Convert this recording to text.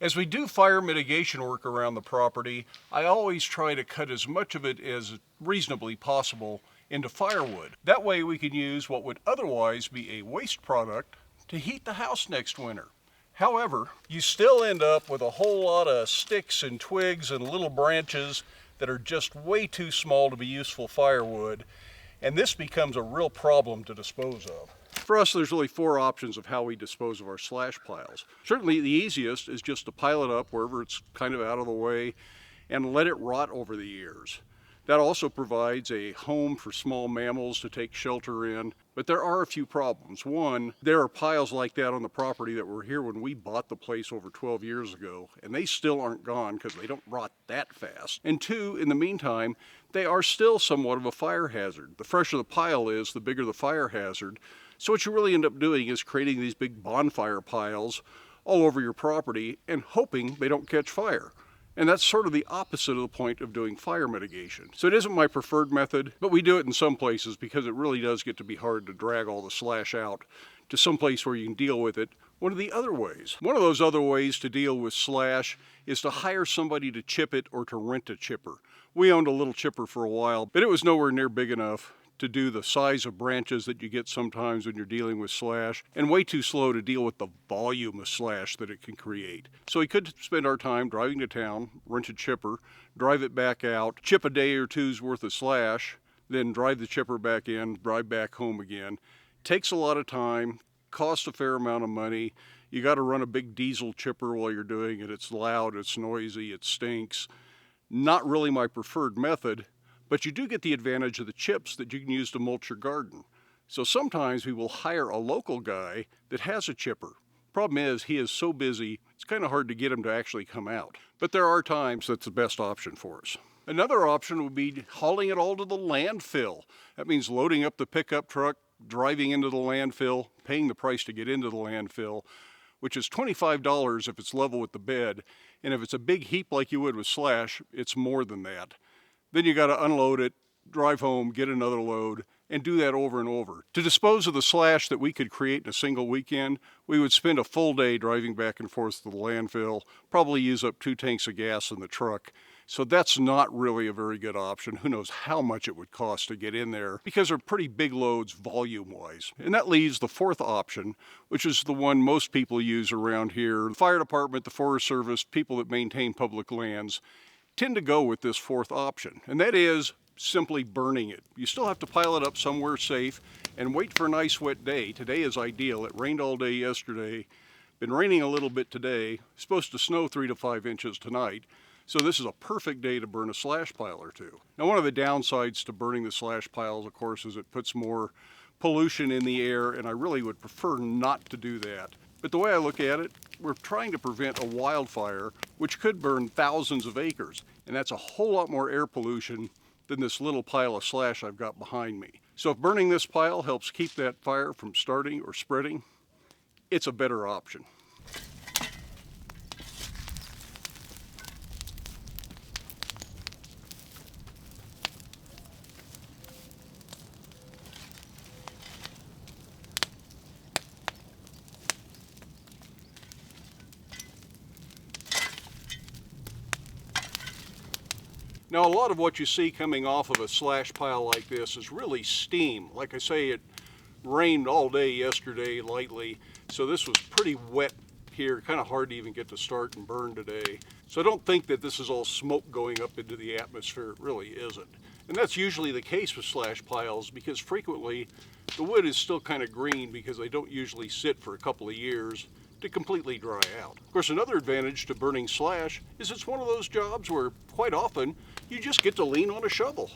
As we do fire mitigation work around the property, I always try to cut as much of it as reasonably possible into firewood. That way we can use what would otherwise be a waste product to heat the house next winter. However, you still end up with a whole lot of sticks and twigs and little branches that are just way too small to be useful firewood, and this becomes a real problem to dispose of. For us, there's really four options of how we dispose of our slash piles. Certainly the easiest is just to pile it up wherever it's kind of out of the way and let it rot over the years. That also provides a home for small mammals to take shelter in, but there are a few problems. One, there are piles like that on the property that were here when we bought the place over 12 years ago, and they still aren't gone because they don't rot that fast. And two, in the meantime, they are still somewhat of a fire hazard. The fresher the pile is, the bigger the fire hazard. So what you really end up doing is creating these big bonfire piles all over your property and hoping they don't catch fire. And that's sort of the opposite of the point of doing fire mitigation. So it isn't my preferred method, but we do it in some places because it really does get to be hard to drag all the slash out to some place where you can deal with it one of the other ways. One of those other ways to deal with slash is to hire somebody to chip it or to rent a chipper. We owned a little chipper for a while, but it was nowhere near big enough to do the size of branches that you get sometimes when you're dealing with slash, and way too slow to deal with the volume of slash that it can create. So we could spend our time driving to town, rent a chipper, drive it back out, chip a day or two's worth of slash, then drive the chipper back in, drive back home again. Takes a lot of time, costs a fair amount of money. You got to run a big diesel chipper while you're doing it. It's loud, it's noisy, it stinks. Not really my preferred method, but you do get the advantage of the chips that you can use to mulch your garden. So sometimes we will hire a local guy that has a chipper. Problem is, he is so busy, it's kind of hard to get him to actually come out. But there are times that's the best option for us. Another option would be hauling it all to the landfill. That means loading up the pickup truck, driving into the landfill, paying the price to get into the landfill, which is $25 if it's level with the bed. And if it's a big heap like you would with slash, it's more than that. Then you got to unload it, drive home, get another load, and do that over and over. To dispose of the slash that we could create in a single weekend, we would spend a full day driving back and forth to the landfill, probably use up 2 tanks of gas in the truck. So that's not really a very good option. Who knows how much it would cost to get in there, because they're pretty big loads volume-wise. And that leaves the fourth option, which is the one most people use around here. The fire department, the Forest Service, people that maintain public lands, tend to go with this fourth option, and that is simply burning it. You still have to pile it up somewhere safe and wait for a nice wet day. Today is ideal. It rained all day yesterday, been raining a little bit today, supposed to snow 3 to 5 inches tonight, so this is a perfect day to burn a slash pile or two. Now, one of the downsides to burning the slash piles, of course, is it puts more pollution in the air, and I really would prefer not to do that. But the way I look at it, we're trying to prevent a wildfire which could burn thousands of acres, and that's a whole lot more air pollution than this little pile of slash I've got behind me. So if burning this pile helps keep that fire from starting or spreading, it's a better option. Now, a lot of what you see coming off of a slash pile like this is really steam. Like I say, it rained all day yesterday lightly, so this was pretty wet here, kind of hard to even get to start and burn today. So I don't think that this is all smoke going up into the atmosphere. It really isn't. And that's usually the case with slash piles, because frequently the wood is still kind of green because they don't usually sit for a couple of years to completely dry out. Of course, another advantage to burning slash is it's one of those jobs where quite often you just get to lean on a shovel.